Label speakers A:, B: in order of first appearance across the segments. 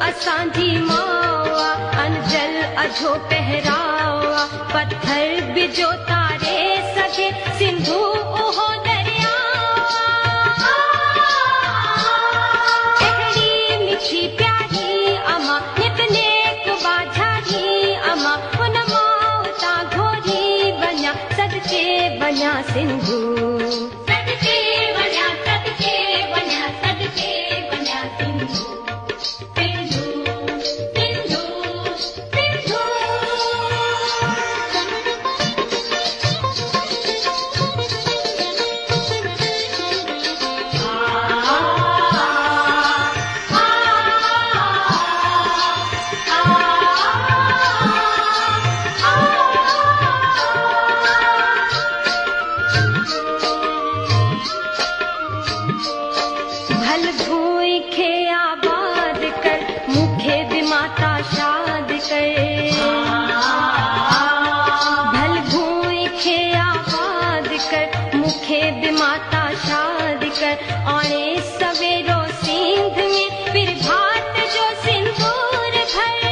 A: असांजी मावा अनजल अझो पहरावा पत्थर बिजो तारे सके सिंधु ओहो दरिया अहिड़ी मिठी प्यारी अमा नितनेक बाझारी अमा उन माउ तां घोरी वञा सदके वञा सिंधु सदके वञा सदके वञा सदके वञा सिंधु भल भूई खे आबाद कर मुखे भी माता शाद कर भल भूई खे आबाद कर मुखे भी माता शाद कर आने सवेरो सिंध में फिर भात जो सिंदूर भर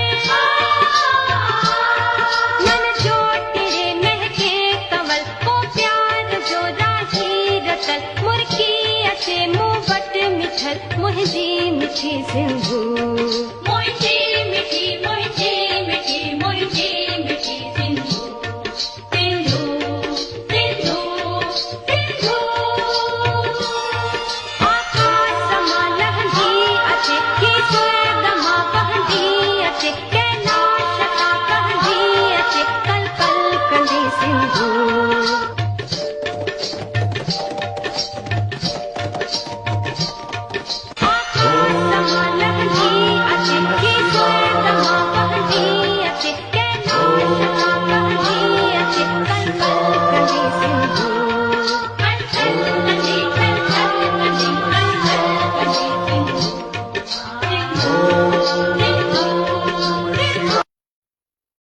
A: मन जो तेरे महके कमल को प्यार जो राही रतल मुर्की अचे मुंह बट मिठल मुंहिंजी मिठी सिंधु मुंहिंजी मिठी मुंहिंजी मिठी मुंहिंजी मिठी सिंधु सिंधु सिंधु सिंधु आकाश मां लहंदी अचे की स्वर्ग मां बहंदी अचे कैलाश तां कहंदी अचे कल कल कंदी सिंधु Thank you.